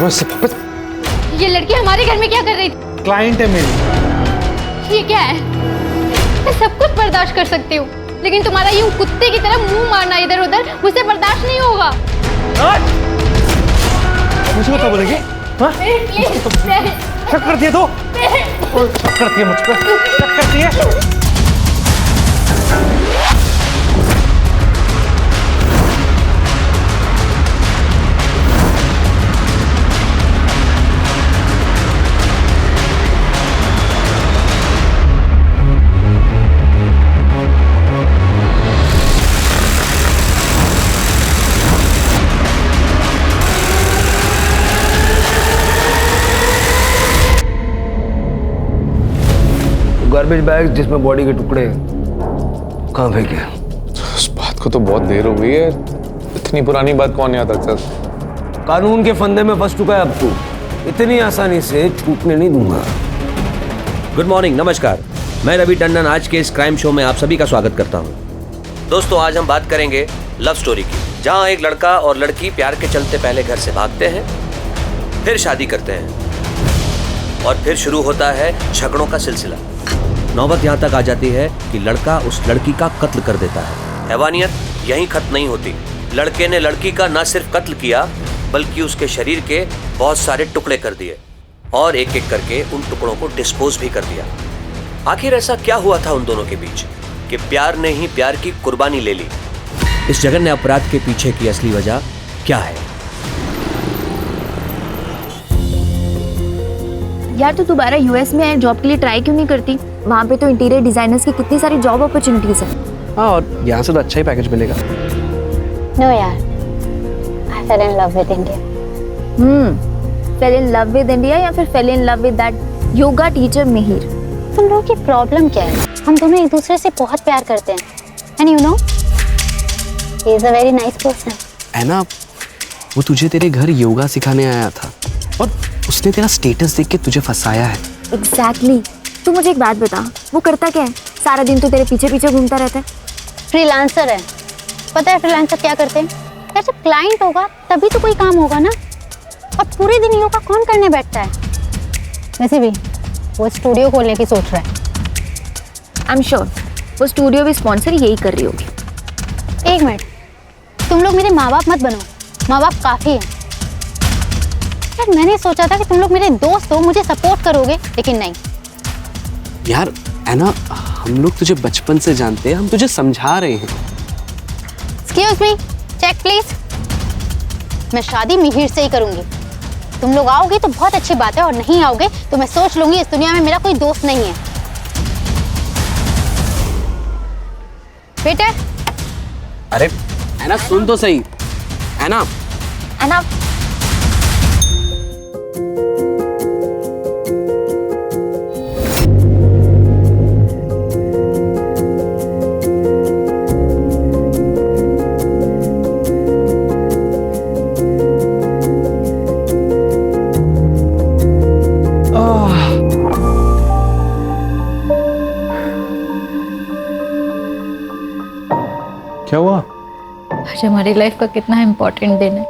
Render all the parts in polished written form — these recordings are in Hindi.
करो इससे वापस। ये लड़की हमारे घर में क्या कर रही थी? क्लाइंट है मेरी। ये क्या है? मैं सब कुछ बर्दाश्त कर सकती हूँ, लेकिन तुम्हारा यूं कुत्ते की तरह मुंह मारना इधर उधर मुझसे बर्दाश्त नहीं होगा। मुझे बता बोलेगी? शक करती है तो? शक करती है मुझ पर? शक करती है? गार्बेज बैग जिसमें बॉडी के टुकड़े कहाँ फेंके? उस बात को तो बहुत देर हो गई है, इतनी पुरानी बात कौन याद रखता है? कानून के फंदे में फंस चुका है अब तू, इतनी आसानी से छूटने नहीं दूंगा। गुड मॉर्निंग, नमस्कार। मैं रवि टंडन आज के इस क्राइम शो में आप सभी का स्वागत करता हूं। दोस्तों, आज हम बात करेंगे लव स्टोरी की, जहां एक लड़का और लड़की प्यार के चलते पहले घर से भागते हैं, फिर शादी करते हैं और फिर शुरू होता है झगड़ों का सिलसिला। नौबत यहाँ तक आ जाती है कि लड़का उस लड़की का कत्ल कर देता है। हैवानियत यहीं खत्म नहीं होती। लड़के ने लड़की का न सिर्फ कत्ल किया, बल्कि उसके शरीर के बहुत सारे टुकड़े कर दिए और एक एक करके उन टुकड़ों को डिस्पोज भी कर दिया। आखिर ऐसा क्या हुआ था उन दोनों के बीच कि प्यार ने ही प्यार की कुर्बानी ले ली? इस जघन्य अपराध के पीछे की असली वजह क्या है? यार, तू दोबारा यूएस में जॉब के लिए ट्राई क्यों नहीं करती? वहाँ पे तो इंटीरियर डिजाइनर्स की कितनी सारी जॉब अपॉर्चुनिटीज है। हाँ, और यहाँ से तो अच्छा ही पैकेज मिलेगा। नो यार, I fell in love with India. Fell in love with India या फिर fell in love with that yoga teacher Mihir? तुम लोगों की प्रॉब्लम क्या है? हम दोनों एक दूसरे से बहुत प्यार करते हैं, and you know he is a very nice person. है ना, वो तुझे तेरे घर योगा सिखाने आया था और उसने तेरा स्टेटस देख के तुझे फंसाया है। एग्जैक्टली। तू मुझे एक बात बता, वो करता क्या है? सारा दिन तो तेरे पीछे पीछे घूमता रहता है। फ्रीलांसर है। पता है फ्रीलांसर क्या करते हैं? यार, जब क्लाइंट होगा तभी तो कोई काम होगा ना, और पूरे दिन योगा कौन करने बैठता है? वैसे भी वो स्टूडियो खोलने की सोच रहा है। आई एम श्योर वो स्टूडियो भी स्पॉन्सर यही कर रही होगी। एक मिनट, तुम लोग मेरे माँ बाप मत बनो, माँ बाप काफ़ी हैं। यार, मैंने सोचा था कि तुम लोग मेरे दोस्त हो, मुझे सपोर्ट करोगे, लेकिन नहीं। यार है ना, हम लोग तुझे बचपन से जानते हैं, हम तुझे समझा रहे हैं। Excuse me, check please. मैं शादी मिहिर से ही करूंगी। तुम लोग आओगे तो बहुत अच्छी बात है, और नहीं आओगे तो मैं सोच लूंगी इस दुनिया में मेरा कोई दोस्त नहीं है। वेटर। अरे है ना, सुन तो सही। है ना, है ना। क्या हुआ? आज हमारी लाइफ का कितना इम्पोर्टेंट दिन है,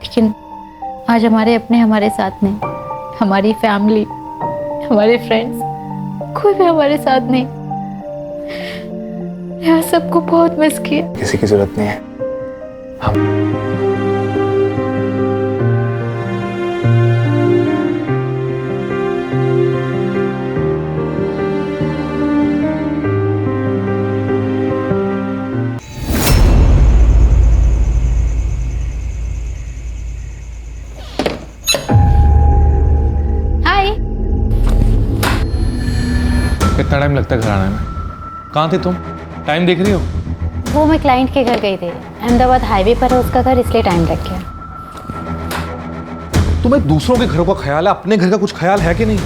लेकिन आज हमारे अपने हमारे साथ नहीं, हमारी फैमिली, हमारे फ्रेंड्स, कोई भी हमारे साथ नहीं। यार, सबको बहुत मिस किया। किसी की जरूरत नहीं है। हम कितना टाइम लगता है घर आने में? कहाँ थी तुम? टाइम देख रही हो? वो मैं क्लाइंट के घर गई थी, अहमदाबाद हाईवे पर है उसका घर, इसलिए टाइम लग गया। तुम्हें दूसरों के घरों का ख्याल है, अपने घर का कुछ ख्याल है कि नहीं?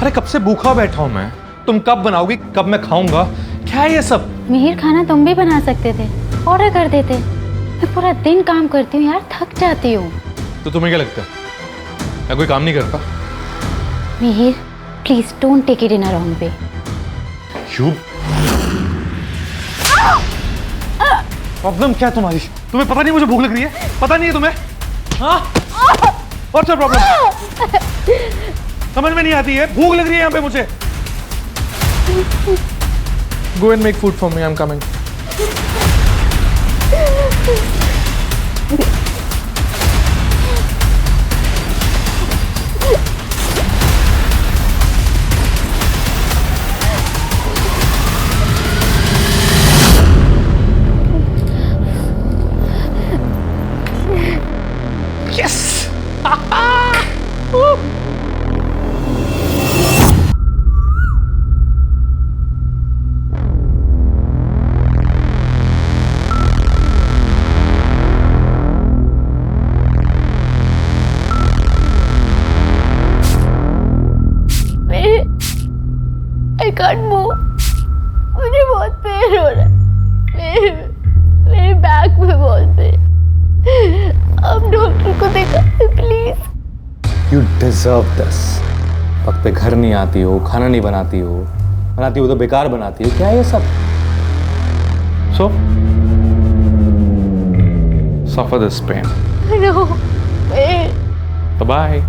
अरे कब से भूखा बैठा हूं मैं, तुम कब बनाओगी, कब मैं खाऊंगा? क्या है ये सब? मिहिर, खाना तुम भी बना सकते थे, ऑर्डर कर देते। मैं पूरा दिन काम करती हूँ यार, थक जाती हूँ। तो तुम्हें क्या लगता है मैं कोई काम नहीं करता? Mihir, please don't take it in a wrong way. Problem क्या है तुम्हारी? तुम्हें पता नहीं मुझे भूख लग रही है? पता नहीं है तुम्हें? हाँ? What's your problem? समझ में नहीं आती है, भूख लग रही है यहाँ पे मुझे। Go and make food for me, I'm coming. Yes! I can't move. मुझे बहुत पेन हो रहा है। मेरे बैक में बहुत पेन। आप डॉक्टर को दिखाइए प्लीज। You deserve this. वक्त पे घर नहीं आती हो, खाना नहीं बनाती हो, बनाती हो तो बेकार बनाती हो। क्या है ये सब? So, suffer this pain. No, pain. Bye-bye.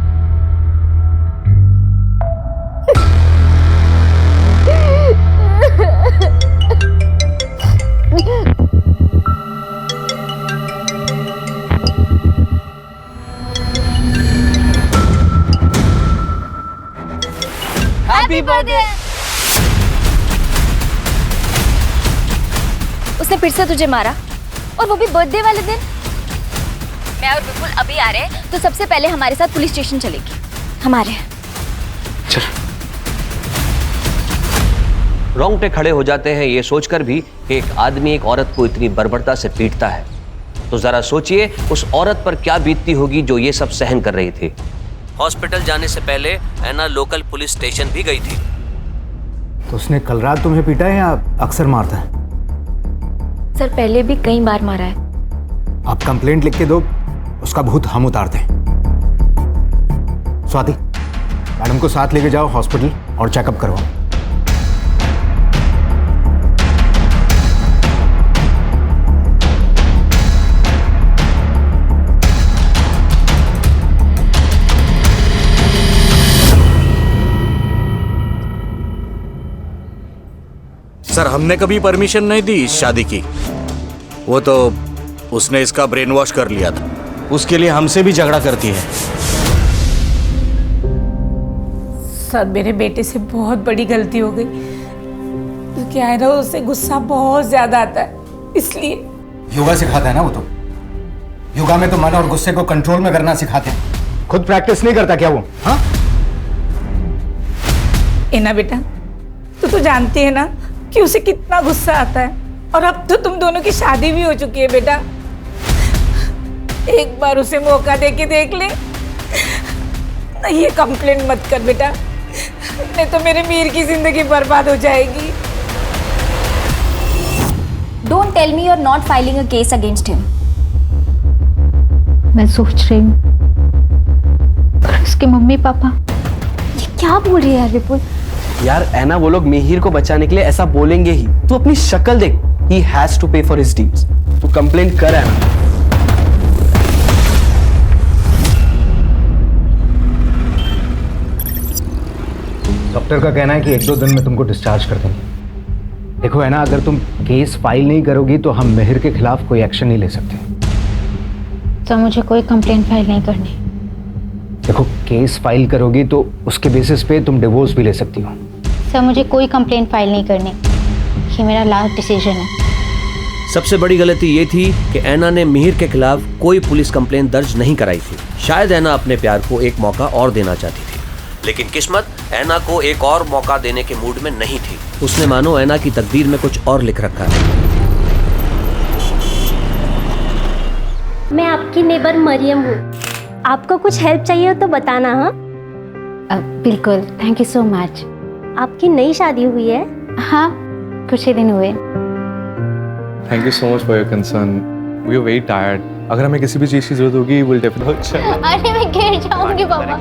Happy birthday. उसने फिर से तुझे मारा, और वो भी बर्थडे वाले दिन। मैं और बिल्कुल अभी आ रहे हैं, तो सबसे पहले हमारे साथ पुलिस स्टेशन चलेगी। हमारे रोंगटे खड़े हो जाते हैं ये सोचकर भी कि एक आदमी एक औरत को इतनी बर्बरता से पीटता है। तो जरा सोचिए उस औरत पर क्या बीतती होगी जो ये सब सहन कर रही थी। हॉस्पिटल जाने से पहले ऐना लोकल पुलिस स्टेशन भी गई थी। तो उसने कल रात तुम्हें पीटा है या अक्सर मारता है? सर पहले भी कई बार मारा है। आप कंप्लेंट लिख के दो, उसका भूत हम उतारते हैं। स्वाति, मैडम को साथ लेके जाओ हॉस्पिटल और चेकअप करवाओ। सर हमने कभी परमिशन नहीं दी इस शादी की। वो तो उसने इसका ब्रेन वॉश कर लिया था, उसके लिए हमसे भी झगड़ा करती है। सर मेरे बेटे से बहुत बड़ी गलती हो गई। तो क्या है ना, उसे गुस्सा बहुत ज्यादा आता है, इसलिए। योगा सिखाता है ना वो तो। योगा में तो मन और गुस्से को कंट्रोल में करना सिखाते हैं। खुद प्रैक्टिस नहीं करता क्या वो? हाँ एना बेटा, तू तो जानती है ना कि उसे कितना गुस्सा आता है। और अब तो तुम दोनों की शादी भी हो चुकी है बेटा। एक बार उसे मौका दे के देख ले। नहीं, ये कंप्लेंट मत कर बेटा, नहीं तो मेरे मीर की जिंदगी बर्बाद हो जाएगी। Don't tell me you are not filing a case against him. मैं सोच रही हूँ उसके मम्मी पापा। ये क्या बोल रही है यार विपुल? यार ऐना, वो लोग मिहिर को बचाने के लिए ऐसा बोलेंगे ही। तू अपनी शक्ल देख। He has to pay for his deeds. तू कंप्लेंट कर ऐना। डॉक्टर का कहना है कि 1-2 दिन में तुमको डिस्चार्ज कर देंगे। देखो है ना, अगर तुम केस फाइल नहीं करोगी तो हम मिहिर के खिलाफ कोई एक्शन नहीं ले सकते। तो मुझे कोई कंप्लेंट फाइल नहीं करनी। देखो, केस फाइल करोगी तो उसके बेसिस पे तुम डिवोर्स भी ले सकती हो। सर मुझे कोई कंप्लेंट फाइल नहीं करनी, ये मेरा लास्ट डिसीजन है। सबसे बड़ी गलती ये थी कि ऐना ने मिहिर के खिलाफ कोई पुलिस कंप्लेंट दर्ज नहीं कराई थी। शायद ऐना अपने प्यार को एक मौका और देना चाहती थी, लेकिन किस्मत ऐना को एक और मौका देने के मूड में नहीं थी। उसने मानो ऐना की तकदीर में कुछ और लिख रखा है। मैं आपकी नेबर मरियम हूँ, आपको कुछ हेल्प चाहिए हो तो बताना। हाँ बिल्कुल, थैंक यू सो मच। आपकी नई शादी हुई है? हाँ, कुछ ही दिन हुए। Thank you so much for your concern. We are very tired. अगर हमें किसी भी चीज़ की जरूरत होगी, we'll definitely. अरे मैं गिर जाऊंगी पापा।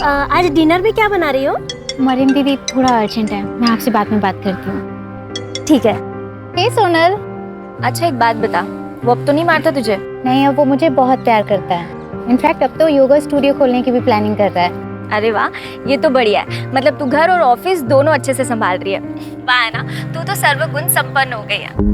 आज डिनर में क्या बना रही हो? मरीन दीदी थोड़ा अर्जेंट है, मैं आपसे बाद में बात करती हूँ। ठीक है। हे सोनल। अच्छा एक बात बता, वो अब तो नहीं मारता तुझे? नहीं, अब वो मुझे बहुत प्यार करता है। इनफैक्ट अब तो योगा स्टूडियो खोलने की भी प्लानिंग कर रहा है। अरे वाह, ये तो बढ़िया है। मतलब तू घर और ऑफिस दोनों अच्छे से संभाल रही है। वाह है ना, तू तो सर्वगुण संपन्न हो गई है।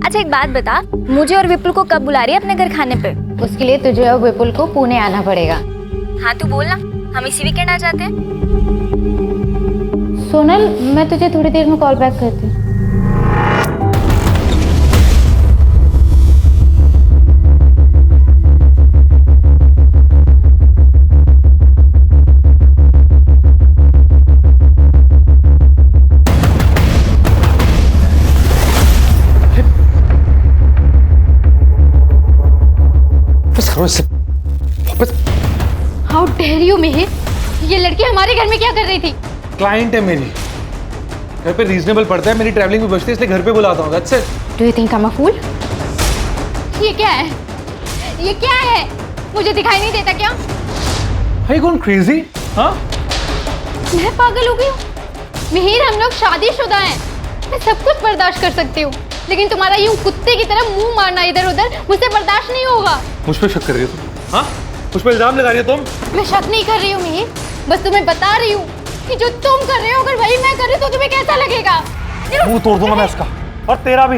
अच्छा एक बात बता, मुझे और विपुल को कब बुला रही है अपने घर खाने पे? उसके लिए तुझे और विपुल को पुणे आना पड़ेगा। हाँ तू बोल ना, हम इसी वीकेंड आ जाते हैं। सोनल, मैं तुझे थोड़ी देर में कॉल बैक करती हूँ। हाउ डेयर यू मिहिर, ये लड़की हमारे घर में क्या कर रही थी? क्लाइंट है मेरी, घर पे रीजनेबल पड़ता है, मेरी ट्रैवलिंग भी बचती है, इसलिए घर पे बुलाता हूँ। That's it. Do you think I am a fool? ये क्या है? ये क्या है? मुझे दिखाई नहीं देता क्या? Are you going crazy? हाँ? मैं पागल हो गई हूँ। मिहिर, हम लोग शादीशुदा हैं। मैं सब कुछ बर्दाश्त कर सकती हूँ, लेकिन तुम्हारा यूं कुत्ते की तरह मुंह मारना इधर उधर मुझसे बर्दाश्त नहीं होगा। मुझ पे शक कर रही हो तुम? हाँ? मुझ पे इल्जाम लगा रही हो तुम? मैं शक नहीं कर रही हूँ मिहिर, बस तुम्हें बता रही हूँ कि जो तुम कर रहे हो अगर वही मैं कर रही तो तुम्हें कैसा लगेगा? मुंह तोड़ दूंगा मैं इसका, और तेरा भी।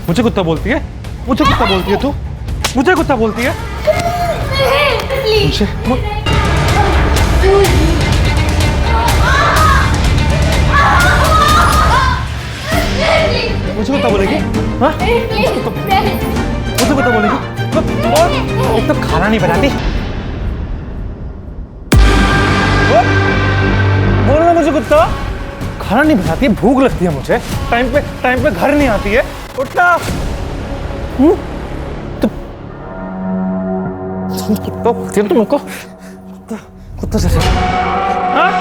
मुझे कुत्ता बोलती है? मुझे कुत्ता बोलती है तू? मुझे कुत्ता बोलती है? मुझे कुत्ता बोलेगी? हाँ? मुझे कुत्ता बोलेगी? एक तो खाना नहीं बनाती। बोल रहा मुझे कुत्ता खाना नहीं बनाती, भूख लगती है मुझे, टाइम पे घर नहीं आती है। उठना। कुत्ता बोलती है तुमको? कुत्ता जैसे। हाँ?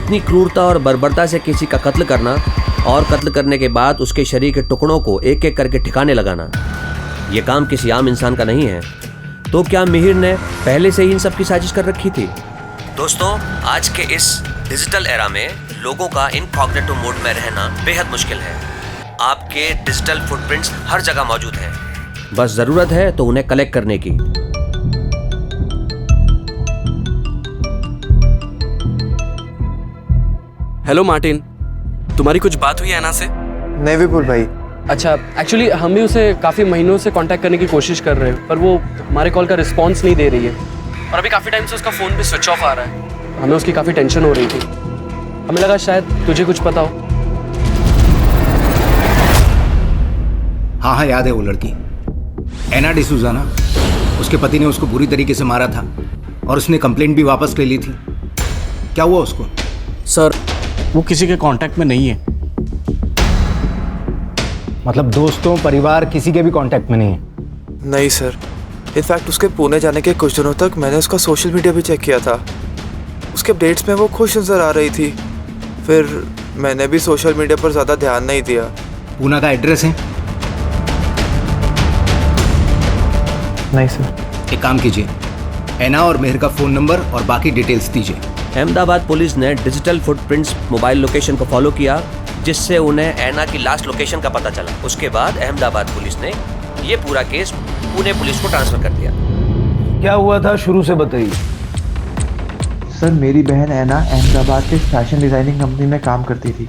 इतनी क्रूरता और बर्बरता से किसी का कत्ल करना और कत्ल करने के बाद उसके शरीर के टुकड़ों को एक एक करके ठिकाने लगाना, यह काम किसी आम इंसान का नहीं है। तो क्या मिहिर ने पहले से ही इन सब की साजिश कर रखी थी? दोस्तों, आज के इस डिजिटल एरा में लोगों का इनकॉग्निटो मोड में रहना बेहद मुश्किल है। आपके डिजिटल फुटप्रिंट्स हर जगह मौजूद हैं, बस जरूरत है तो उन्हें कलेक्ट करने की। हेलो मार्टिन, तुम्हारी कुछ बात हुई है ऐना से? नहीं विपुल भाई। अच्छा, एक्चुअली हम भी उसे काफ़ी महीनों से कांटेक्ट करने की कोशिश कर रहे हैं, पर वो हमारे कॉल का रिस्पांस नहीं दे रही है और अभी काफ़ी टाइम से उसका फ़ोन भी स्विच ऑफ आ रहा है। हमें उसकी काफ़ी टेंशन हो रही थी। हमें लगा शायद तुझे कुछ पता हो। हाँ, याद है वो लड़की एना डिसूजा ना, उसके पति ने उसको बुरी तरीके से मारा था और उसने कंप्लेंट भी वापस ले ली थी। क्या हुआ उसको? सर, वो किसी के कांटेक्ट में नहीं है। मतलब दोस्तों, परिवार, किसी के भी कांटेक्ट में नहीं है? नहीं सर, इनफैक्ट उसके पुणे जाने के कुछ दिनों तक मैंने उसका सोशल मीडिया भी चेक किया था। उसके अपडेट्स में वो खुश नज़र आ रही थी। फिर मैंने भी सोशल मीडिया पर ज़्यादा ध्यान नहीं दिया। पूना का एड्रेस है? नहीं सर। एक काम कीजिए, एना और मेहर का फ़ोन नंबर और बाकी डिटेल्स दीजिए। अहमदाबाद पुलिस ने डिजिटल फुटप्रिंट्स मोबाइल लोकेशन को फॉलो किया, जिससे उन्हें ऐना की लास्ट लोकेशन का पता चला। उसके बाद अहमदाबाद पुलिस ने ये पूरा केस पुणे पुलिस को ट्रांसफर कर दिया। क्या हुआ था शुरू से बताइए। सर, मेरी बहन ऐना अहमदाबाद के फैशन डिज़ाइनिंग कंपनी में काम करती थी।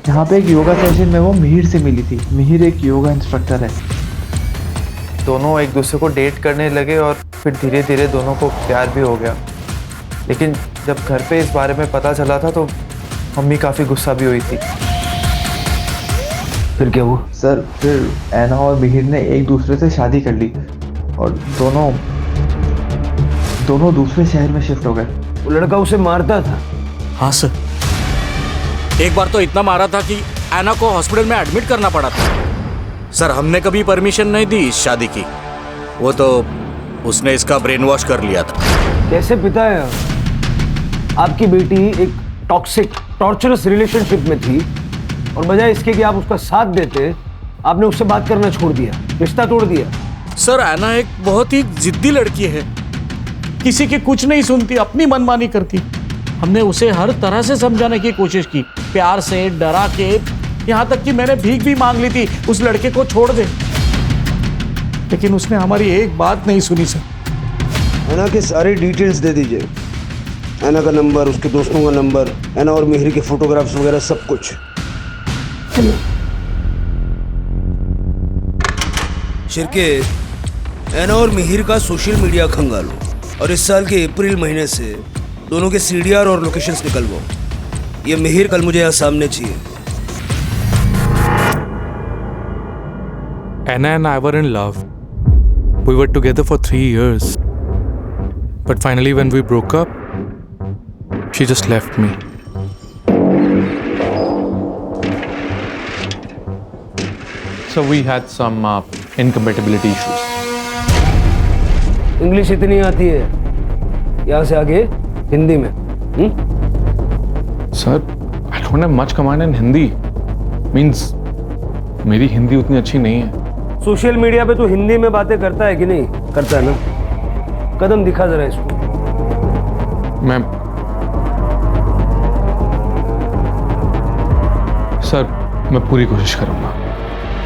यहाँ पे एक योगा सेशन में वो मिहिर से मिली थी। मिहिर एक योगा इंस्ट्रक्टर है। दोनों एक दूसरे को डेट करने लगे और फिर धीरे धीरे दोनों को प्यार भी हो गया। लेकिन जब घर पे इस बारे में पता चला था तो मम्मी काफ़ी गुस्सा भी हुई थी। फिर क्या हुआ? सर, फिर ऐना और मिहिर ने एक दूसरे से शादी कर ली और दोनों दूसरे शहर में शिफ्ट हो गए। वो लड़का उसे मारता था? हाँ सर, एक बार तो इतना मारा था कि ऐना को हॉस्पिटल में एडमिट करना पड़ा था। सर, हमने कभी परमिशन नहीं दी इस शादी की। वो तो उसने इसका ब्रेन वॉश कर लिया था। कैसे पिता है आपकी बेटी एक टॉक्सिक टॉर्चरस रिलेशनशिप में थी और बजाय इसके कि आप उसका साथ देते, आपने उससे बात करना छोड़ दिया, रिश्ता तोड़ दिया। सर, ऐना एक बहुत ही जिद्दी लड़की है, किसी की कुछ नहीं सुनती, अपनी मनमानी करती। हमने उसे हर तरह से समझाने की कोशिश की, प्यार से, डरा के, यहाँ तक कि मैंने भीख भी मांग ली थी उस लड़के को छोड़ दे, लेकिन उसने हमारी एक बात नहीं सुनी। सर, ऐना के सारे डिटेल्स दे दीजिए, ऐना का नंबर, उसके दोस्तों का नंबर, ऐना और मिहिर के फोटोग्राफ्स वगैरह सब कुछ। शिरके, ऐना और मिहिर का सोशल मीडिया खंगालो और इस साल के अप्रैल महीने से दोनों के CDR और लोकेशंस निकलवाओ। ये मिहिर कल मुझे यहाँ सामने चाहिए। Anna and I were in love. We were together for 3 years. But finally, when we broke up, she just left me. So we had some incompatibility issues. English इतनी आती है, यहाँ से आगे हिंदी में। Sir, I don't have much command in Hindi. Means मेरी हिंदी उतनी अच्छी नहीं है। सोशल मीडिया पे तो हिंदी में बातें करता है कि नहीं? करता है ना? कदम दिखा जरा इसको। मैं पूरी कोशिश करूंगा।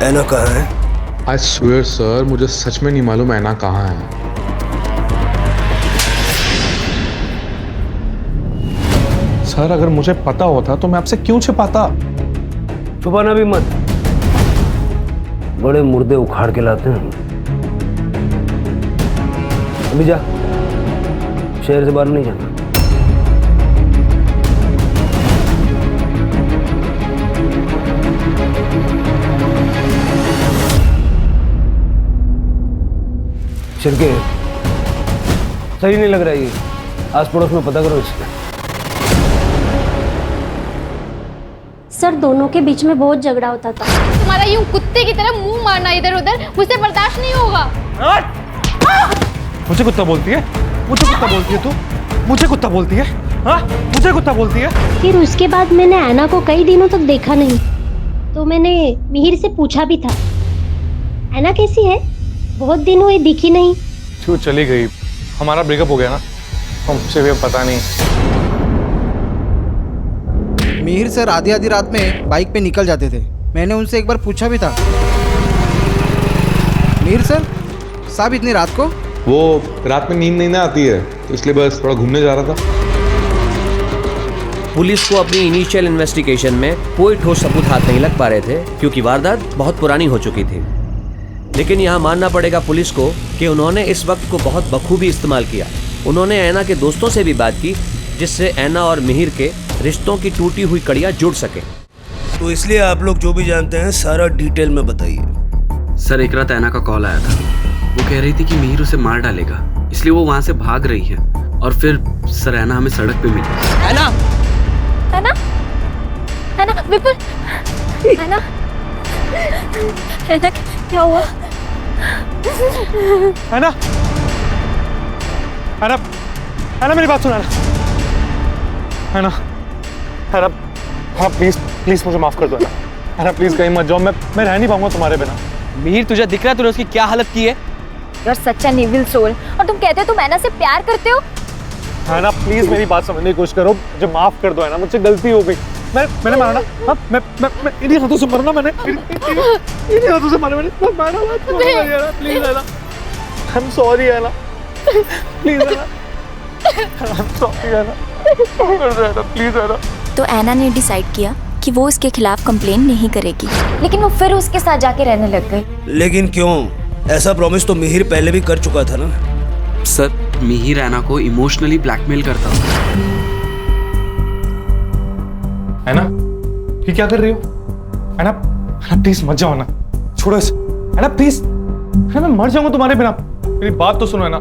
ऐना कहाँ है? I swear सर, मुझे सच में नहीं मालूम ऐना कहाँ है। सर, अगर मुझे पता होता तो मैं आपसे क्यों छिपाता? छुपाना भी मत, बड़े मुर्दे उखाड़ के लाते हैं। अभी जा, शहर से बाहर नहीं जाना। शिरके, सही नहीं लग रहा है ये। आस पड़ोस में पता करो इसका। सर, दोनों के बीच में बहुत झगड़ा होता था। तुम्हारा यूं कुत्ते की तरह मुंह मारना इधर उधर मुझसे बर्दाश्त नहीं होगा। मुझे कुत्ता बोलती है? मुझे कुत्ता बोलती है तू? मुझे कुत्ता बोलती है? हाँ मुझे कुत्ता बोलती है? फिर उसके बाद मैंने ऐना को कई दिनों तक देखा नहीं, तो मैंने मिहिर से पूछा भी था ऐना कैसी है, बहुत दिन हुए दिखी नहीं। क्यों चली गई? हमारा ब्रेकअप हो गया ना, हमसे भी अब पता नहीं। मिहिर सर आधी आधी रात में बाइक पे निकल जाते थे, मैंने उनसे एक बार पूछा भी था। मिहिर सर साहब इतनी रात को? वो रात में नींद नहीं ना आती है, तो इसलिए बस थोड़ा घूमने जा रहा था। पुलिस को अपनी इनिशियल इन्वेस्टिगेशन में कोई ठोस सबूत हाथ नहीं लग पा रहे थे, क्योंकि वारदात बहुत पुरानी हो चुकी थी। लेकिन यहाँ मानना पड़ेगा पुलिस को कि उन्होंने इस वक्त को बहुत बखूबी इस्तेमाल किया। उन्होंने ऐना के दोस्तों से भी बात की, जिससे ऐना और मिहिर के रिश्तों की टूटी हुई कड़ियाँ जुड़ सके। तो इसलिए आप लोग जो भी जानते हैं सारा डिटेल में बताइए। सर एक रात ऐना का कॉल आया था, वो कह रही थी कि मिहिर उसे मार डालेगा, इसलिए वो वहाँ से भाग रही है। और फिर सर ऐना हमें सड़क पे मिली। ऐना विपुल, ऐना क्या हुआ? ऐना मेरी बात सुना। ऐना प्लीज मुझे माफ कर दो। ऐना प्लीज कहीं मत जाओ, मैं रह नहीं पाऊंगा तुम्हारे बिना। मिहिर तुझे दिख रहा है तूने उसकी क्या हालत की है? You're such an evil soul, और तुम कहते हो तुम ऐना से प्यार करते हो? ऐना प्लीज मेरी बात समझने की कोशिश करो, मुझे माफ कर दो। ऐना मुझसे गलती हो गई, मैंने मारा ना। हाँ मैं इन्हीं हाथों से मरना, मैंने इन्हीं हाथों से मारा, मैंने मारा मत please Anna. I am sorry Anna, please Anna, I am sorry Anna, please Anna. तो ऐना ने डिसाइड किया कि वो इसके खिलाफ कंप्लेन नहीं करेगी, लेकिन वो फिर उसके साथ जाके रहने लग गई। लेकिन क्यों? ऐसा प्रॉमिस तो मिहिर पहले भी कर चुका था ना। सर मिहिर ऐना को इमोशनली ब्लैकमेल करता था। ऐना ये क्या कर रही हो? ऐना प्लीज मत जाओ ना, छोड़ो इसे। ऐना प्लीज, मैं मर जाऊंगा तुम्हारे बिना, मेरी बात तो सुनो। ऐना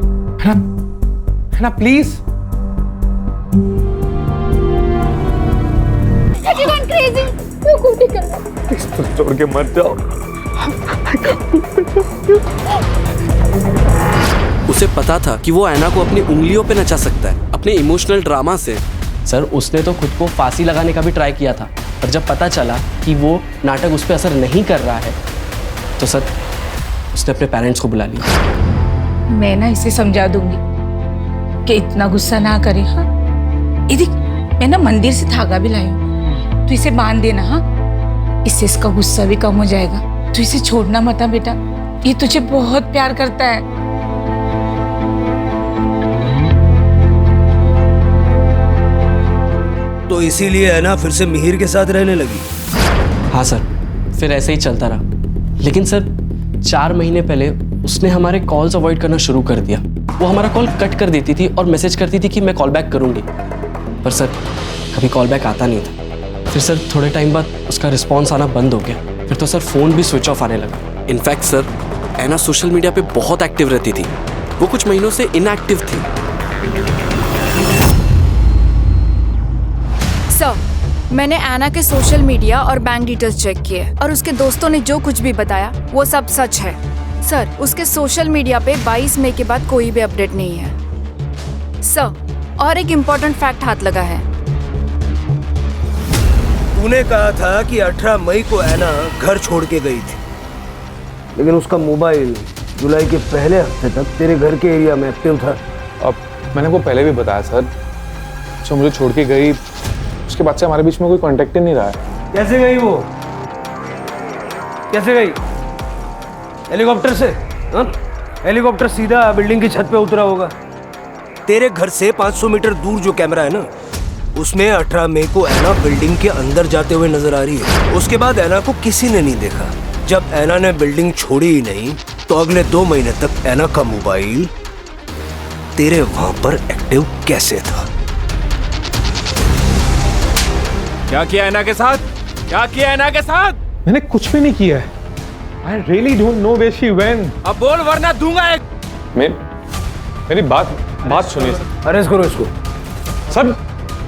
प्लीज। प्लीज छोड़ के मत जाओ। उसे पता था कि वो ऐना को अपनी उंगलियों पे नचा सकता है, अपने इमोशनल ड्रामा से। सर उसने तो खुद को फांसी लगाने का भी ट्राई किया था, पर जब पता चला कि वो नाटक उस पर असर नहीं कर रहा है, तो सर उसने अपने पेरेंट्स को बुला लिया। मैं ना इसे समझा दूंगी कि इतना गुस्सा ना करे। हाँ देख, मैं ना मंदिर से धागा भी लाई हूँ, तू इसे बांध देना। हाँ इससे इसका गुस्सा भी कम हो जाएगा। तू इसे छोड़ना मत बेटा, ये तुझे बहुत प्यार करता है। तो इसीलिए है ना फिर से मिहिर के साथ रहने लगी? हाँ सर, फिर ऐसे ही चलता रहा। लेकिन सर 4 महीने पहले उसने हमारे कॉल्स अवॉइड करना शुरू कर दिया। वो हमारा कॉल कट कर देती थी और मैसेज करती थी कि मैं कॉल बैक करूंगी, पर सर कभी कॉल बैक आता नहीं था। फिर सर थोड़े टाइम बाद उसका रिस्पॉन्स आना बंद हो गया। फिर तो सर फ़ोन भी स्विच ऑफ आने लगा। इनफैक्ट सर ऐना सोशल मीडिया पे बहुत एक्टिव रहती थी, वो कुछ महीनों से इनएक्टिव थी। सर मैंने ऐना के सोशल मीडिया और बैंक डिटेल्स चेक किए और उसके दोस्तों ने जो कुछ भी बताया वो सब सच है। सर उसके सोशल मीडिया पे 22 मई के बाद कोई भी अपडेट नहीं है। सर और एक इम्पोर्टेंट फैक्ट हाथ लगा है। तूने कहा था कि 18 मई को ऐना घर छोड़ के गई थी, लेकिन उसका मोबाइल जुलाई के पहले हफ्ते तक तेरे घर के एरिया में एक्टिव था। अब मैंने वो पहले भी बताया सर, जो मुझे छोड़ के गई उसके बाद से हमारे बीच में कोई कांटेक्ट ही नहीं रहा है। कैसे गई वो? कैसे गई? हेलीकॉप्टर से? हाँ? हेलीकॉप्टर सीधा बिल्डिंग की छत पे उतरा होगा। तेरे घर से 500 मीटर दूर जो कैमरा है ना, उसमें 18 मई को ऐना बिल्डिंग के अंदर जाते हुए नजर आ रही है। उसके बाद ऐना को किसी ने नहीं देखा। जब ऐना ने बिल्डिंग छोड़ी ही नहीं, तो अगले 2 महीने तक ऐना का मोबाइल तेरे वहां पर एक्टिव कैसे था? क्या किया ऐना के साथ? क्या किया ऐना के साथ? मैंने कुछ भी नहीं किया है। I really don't know where she went. अब बोल वरना दूंगा एक। मेरी बात सुनिए सर। अरेस्ट करो इसको सर।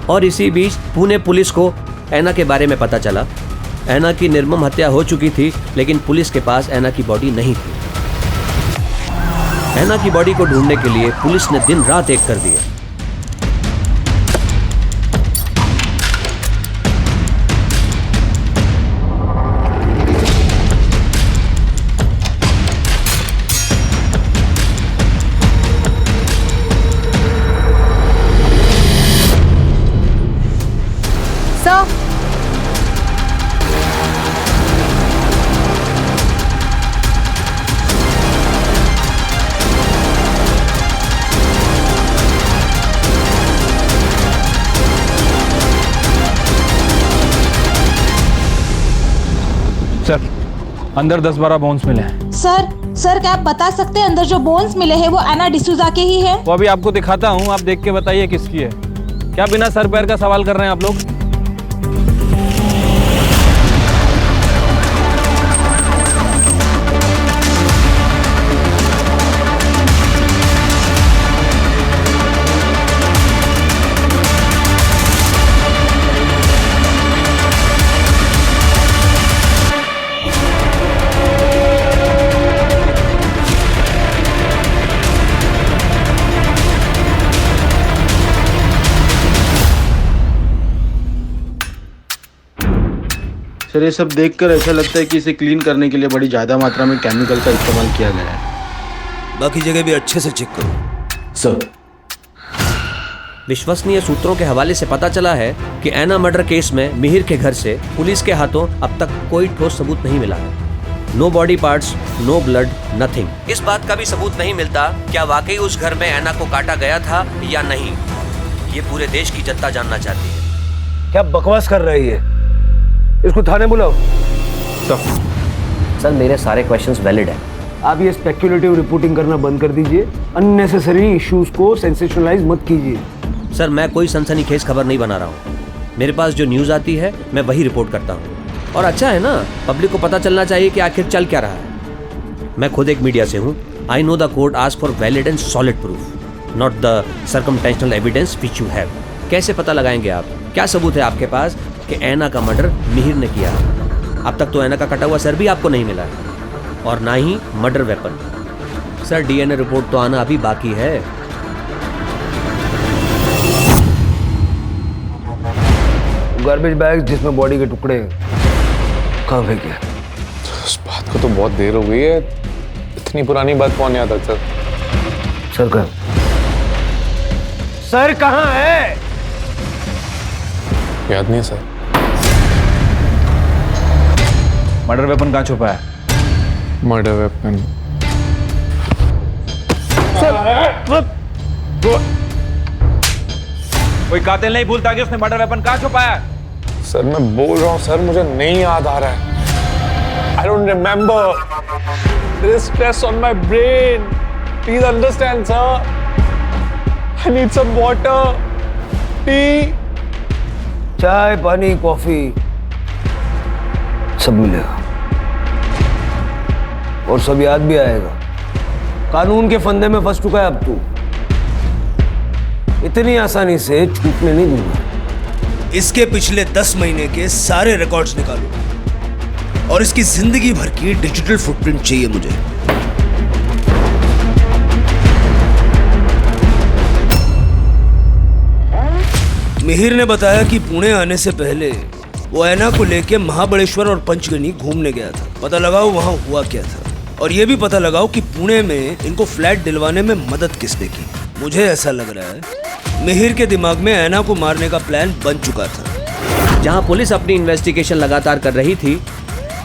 और इसी बीच पुणे पुलिस को ऐना के बारे में पता चला। ऐना की निर्मम हत्या हो चुकी थी, लेकिन पुलिस के पास ऐना की बॉडी नहीं थी। ऐना की बॉडी को ढूंढने के लिए पुलिस ने दिन रात एक कर दिए। सर अंदर 10-12 बोन्स मिले हैं। सर क्या आप बता सकते हैं अंदर जो बोन्स मिले हैं वो एना डिसूजा के ही है? वो अभी आपको दिखाता हूँ, आप देख के बताइए किसकी है। क्या बिना सर पैर का सवाल कर रहे हैं आप लोग? सर ये सब देखकर ऐसा लगता है कि इसे क्लीन करने के लिए बड़ी ज़्यादा मात्रा में केमिकल का इस्तेमाल किया गया है। बाकी जगह भी अच्छे से चेक करो। सर विश्वसनीय सूत्रों के हवाले से पता चला है कि ऐना मर्डर केस में मिहिर के घर से पुलिस के हाथों अब तक कोई ठोस सबूत नहीं मिला है। No body parts, no blood, nothing. इस बात का भी सबूत नहीं मिलता क्या वाकई उस घर में ऐना को काटा गया था या नहीं। ये पूरे देश की जनता जानना चाहती है। क्या बकवास कर रही है? इसको थाने बुलाओ। सर मेरे सारे क्वेश्चंस वैलिड हैं। आप ये स्पेक्युलेटिव रिपोर्टिंग करना बंद कर दीजिए। अननेसेसरी इश्यूज को सेंसेशनलाइज मत कीजिए। सर मैं कोई सनसनीखेज खबर नहीं बना रहा हूँ। मेरे पास जो न्यूज़ आती है मैं वही रिपोर्ट करता हूँ। और अच्छा है ना, पब्लिक को पता चलना चाहिए कि आखिर चल क्या रहा है। मैं खुद एक मीडिया से हूँ। I know the court ask for valid and solid proof, not the circumstantial evidence which you have. कैसे पता लगाएंगे आप? क्या सबूत है आपके पास कि ऐना का मर्डर मिहिर ने किया? अब तक तो ऐना का कटा हुआ सर भी आपको नहीं मिला है और ना ही murder weapon. Sir DNA report तो आना अभी बाकी है। गार्बेज बैग जिसमें बॉडी के टुकड़े कहाँ फेंके? उस बात को तो बहुत देर हो गई है। इतनी पुरानी बात कौन याद रखता? सर कहाँ है? याद नहीं है सर। मर्डर वेपन कहाँ छुपा है? मर्डर वेपन कोई कातिल नहीं भूलता कि उसने मर्डर वेपन कहाँ छुपाया है। सर मैं बोल रहा हूँ सर, मुझे नहीं याद आ रहा है। I don't remember. There is stress on my brain. Please understand, sir. I need some water, tea. चाय, पानी, कॉफी सब मिलेगा और सब याद भी आएगा। कानून के फंदे में फंस चुका है अब तू। इतनी आसानी से छूटने नहीं दूंगा। इसके पिछले 10 महीने के सारे रिकॉर्ड्स निकालो और इसकी जिंदगी भर की डिजिटल फुटप्रिंट चाहिए मुझे। मिहिर ने बताया कि पुणे आने से पहले वो ऐना को लेके महाबलेश्वर और पंचगनी घूमने गया था। पता लगाओ वहां हुआ क्या था और ये भी पता लगाओ कि पुणे में इनको फ्लैट दिलवाने में मदद किसने की। मुझे ऐसा लग रहा है मिहिर के दिमाग में ऐना को मारने का प्लान बन चुका था। जहां पुलिस अपनी इन्वेस्टिगेशन लगातार कर रही थी,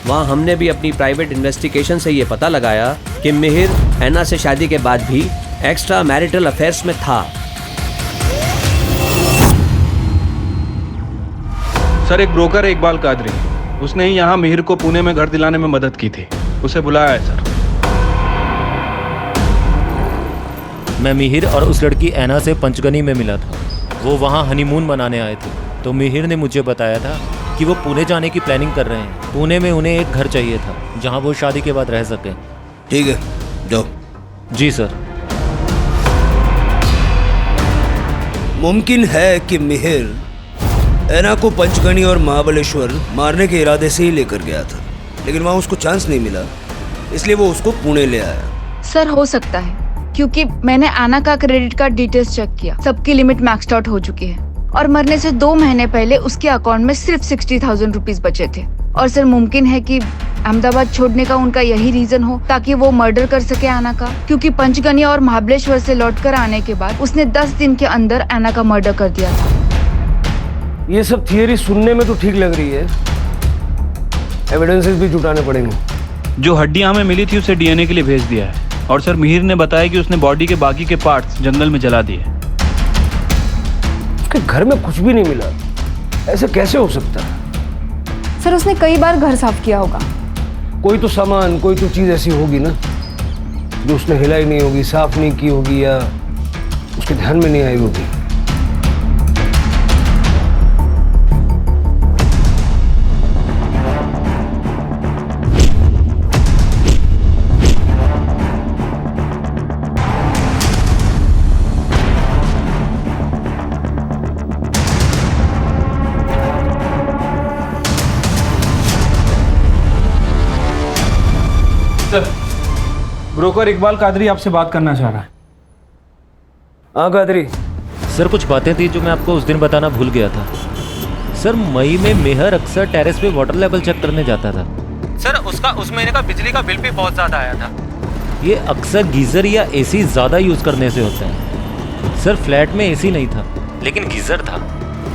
वहां हमने भी अपनी प्राइवेट इन्वेस्टिगेशन से ये पता लगाया कि मिहिर ऐना से शादी के बाद भी एक्स्ट्रा मैरिटल अफेयर्स में था। सर एक ब्रोकर है इकबाल कादरी, उसने ही यहाँ मिहिर को पुणे में घर दिलाने में मदद की थी। उसे बुलाया है सर। मैं मिहिर और उस लड़की ऐना से पंचगनी में मिला था। वो वहाँ हनीमून मनाने आए थे, तो मिहिर ने मुझे बताया था कि वो पुणे जाने की प्लानिंग कर रहे हैं। पुणे में उन्हें एक घर चाहिए था जहाँ वो शादी के बाद रह सकें। ठीक है, जाओ। जी सर। मुमकिन है कि मिहिर ऐना को पंचगनी और महाबलेश्वर मारने के इरादे से ही लेकर गया था, लेकिन वहाँ उसको चांस नहीं मिला, इसलिए वो उसको पुणे ले आया। सर हो सकता है, क्योंकि मैंने ऐना का क्रेडिट कार्ड डिटेल्स चेक किया, सबकी लिमिट मैक्स्ड आउट हो चुकी है और मरने से 2 महीने पहले उसके अकाउंट में सिर्फ 60,000 रुपीज बचे थे। और सर मुमकिन है कि अहमदाबाद छोड़ने का उनका यही रीजन हो ताकि वो मर्डर कर सके ऐना का, क्योंकि पंचगनी और महाबलेश्वर से लौटकर आने के बाद उसने 10 दिन के अंदर ऐना का मर्डर कर दिया था। ये सब थियरी सुनने में तो ठीक लग रही है, एविडेंसेस भी जुटाने पड़ेंगे। जो हड्डियां हमें मिली थी उसे डीएनए के लिए भेज दिया है और सर मिहिर ने बताया कि उसने बॉडी के बाकी के पार्ट्स जंगल में जला दिए। उसके घर में कुछ भी नहीं मिला, ऐसे कैसे हो सकता है? सर उसने कई बार घर साफ किया होगा, कोई तो सामान, कोई तो चीज ऐसी होगी ना जो उसने हिलाई नहीं होगी, साफ नहीं की होगी, या उसके ध्यान में नहीं आई होगी। ब्रोकर इकबाल कादरी आपसे बात करना चाह रहा है। हाँ कादरी। सर कुछ बातें थी जो मैं आपको उस दिन बताना भूल गया था। सर मई में मेहर अक्सर टेरेस पे वाटर लेवल चेक करने जाता था। सर उसका उस महीने का बिजली का बिल भी बहुत ज़्यादा आया था। ये अक्सर गीज़र या एसी ज़्यादा यूज़ करने से होता है। सर फ्लैट में एसी नहीं था लेकिन गीज़र था।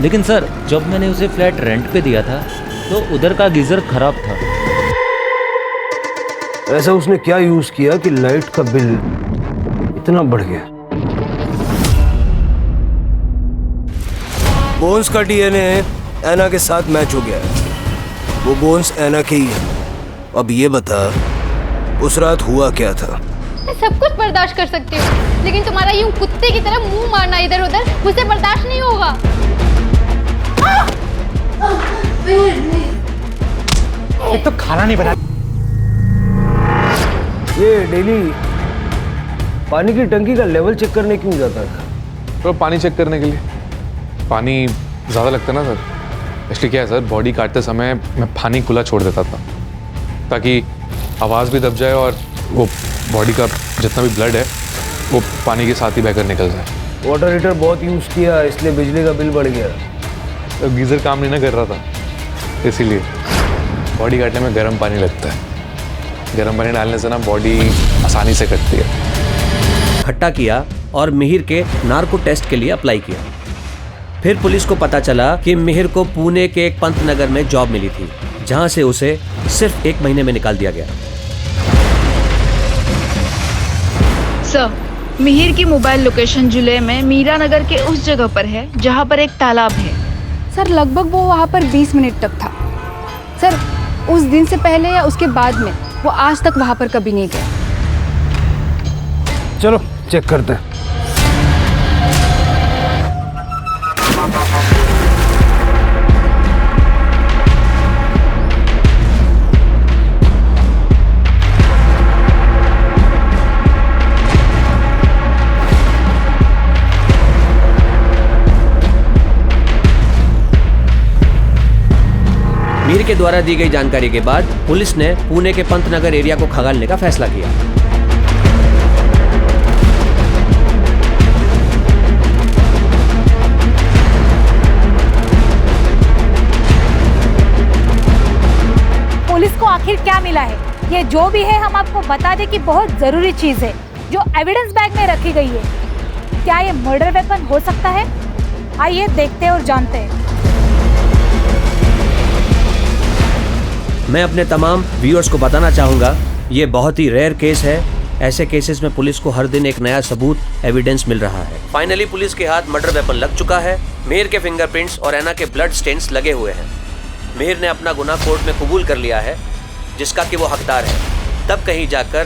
लेकिन सर जब मैंने उसे फ्लैट रेंट पे दिया था तो उधर का गीज़र खराब था। ऐसा उसने क्या यूज किया कि लाइट का बिल इतना बढ़ गया? बोन्स का डीएनए ऐना के साथ मैच हो गया है। वो बोन्स ऐना के ही है। अब ये बता उस रात हुआ क्या था? मैं सब कुछ बर्दाश्त कर सकती हूँ, लेकिन तुम्हारा यूं कुत्ते की तरह मुंह मारना इधर उधर मुझसे बर्दाश्त नहीं होगा। एक तो खाना नहीं बना। ये डेली पानी की टंकी का लेवल चेक करने क्यों जाता था? तो पानी चेक करने के लिए। पानी ज़्यादा लगता है ना सर, इसलिए क्या है सर, बॉडी काटते समय मैं पानी खुला छोड़ देता था ताकि आवाज़ भी दब जाए और वो बॉडी का जितना भी ब्लड है वो पानी के साथ ही बहकर निकल जाए। वाटर हीटर बहुत यूज़ किया इसलिए बिजली का बिल बढ़ गया। तो गीज़र काम नहीं ना कर रहा था, इसीलिए बॉडी काटने में गर्म पानी लगता है। गर्म पानी डालने से ना बॉडी आसानी से कटती है। इकट्ठा किया और मिहिर के नार्को टेस्ट के लिए अप्लाई किया। फिर पुलिस को पता चला कि मिहिर को पुणे के एक पंतनगर में जॉब मिली थी, जहां से उसे सिर्फ 1 महीने में निकाल दिया गया। सर, मिहिर की मोबाइल लोकेशन जुलै में मीरा नगर के उस जगह पर है जहां पर एक तालाब है। सर लगभग वो वहाँ पर 20 मिनट तक था। सर उस दिन से पहले या उसके बाद में वो आज तक वहाँ पर कभी नहीं गया। चलो चेक करते हैं। मीर के द्वारा दी गई जानकारी के बाद पुलिस ने पुणे के पंतनगर एरिया को खंगालने का फैसला किया। पुलिस को आखिर क्या मिला है? ये जो भी है हम आपको बता दें कि बहुत जरूरी चीज है जो एविडेंस बैग में रखी गई है। क्या ये मर्डर वेपन हो सकता है? आइए देखते हैं और जानते हैं। मैं अपने तमाम व्यूअर्स को बताना चाहूँगा, ये बहुत ही रेयर केस है। ऐसे केसेस में पुलिस को हर दिन एक नया सबूत, एविडेंस मिल रहा है। फाइनली पुलिस के हाथ मर्डर वेपन लग चुका है। मिहिर के फिंगरप्रिंट्स और ऐना के ब्लड स्टेन्स लगे हुए हैं। मिहिर ने अपना गुनाह कोर्ट में कबूल कर लिया है, जिसका कि वो हकदार है। तब कहीं जाकर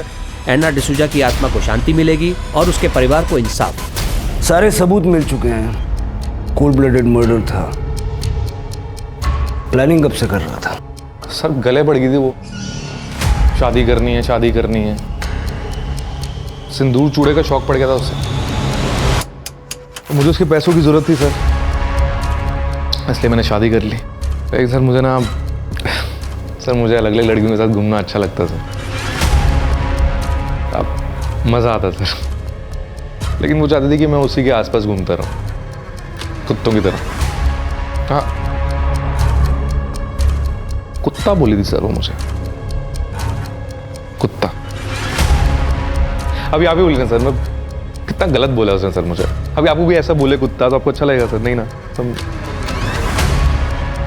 ऐना डिसूजा की आत्मा को शांति मिलेगी और उसके परिवार को इंसाफ। सारे सबूत मिल चुके हैं। कोल्ड ब्लडेड मर्डर था। प्लानिंग कब से कर रहा था? सर गले पड़ गई थी वो, शादी करनी है, शादी करनी है। सिंदूर चूड़े का शौक पड़ गया था उससे। मुझे उसके पैसों की जरूरत थी सर, इसलिए मैंने शादी कर ली। लेकिन सर मुझे ना सर मुझे अलग अलग लड़कियों के साथ घूमना अच्छा लगता था, अब मज़ा आता सर। लेकिन वो चाहती थी कि मैं उसी के आसपास घूमता रहूं, कुत्तों की तरह। हाँ, कुत्ता बोली थी सर वो मुझे, कुत्ता। अभी आप ही बोलिए सर, मैं कितना गलत बोला उसने सर मुझे। अभी आपको भी ऐसा बोले कुत्ता तो आपको अच्छा लगेगा सर? नहीं ना। तो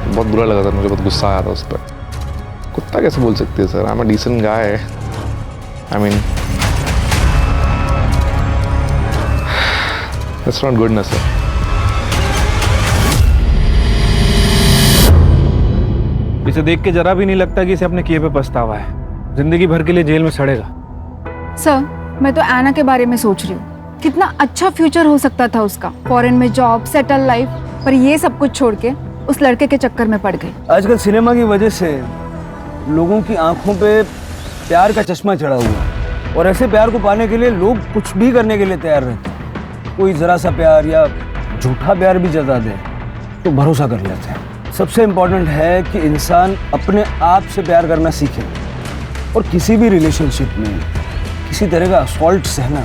बहुत बुरा लगा सर, मुझे बहुत गुस्सा आया था उस पर। कुत्ता कैसे बोल सकती है sir? I am a decent guy. I mean it's not good ना सर। इसे देख के जरा भी नहीं लगता कि इसे अपने किए पे पछतावा है। जिंदगी भर के लिए जेल में सड़ेगा। सर, मैं तो एना के बारे में सोच रही हूँ। कितना अच्छा फ्यूचर हो सकता था उसका, फॉरेन में जॉब, सेटल लाइफ, पर ये सब कुछ छोड़ के उस लड़के के चक्कर में पड़ गई। आजकल सिनेमा की वजह से लोगों की आंखों पे प्यार का चश्मा चढ़ा हुआ है और ऐसे प्यार को पाने के लिए लोग कुछ भी करने के लिए तैयार रहते हैं। कोई जरा सा प्यार या झूठा प्यार भी जता दे तो भरोसा कर लेते हैं। सबसे इम्पोर्टेंट है कि इंसान अपने आप से प्यार करना सीखे और किसी भी रिलेशनशिप में किसी तरह का असॉल्ट सहना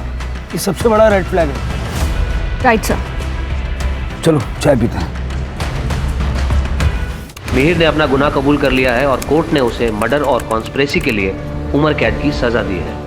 ये सबसे बड़ा रेड फ्लैग है। Right sir. चलो चाय पीते हैं। मिहिर ने अपना गुनाह कबूल कर लिया है और कोर्ट ने उसे मर्डर और कॉन्स्पिरेसी के लिए उम्र कैद की सजा दी है।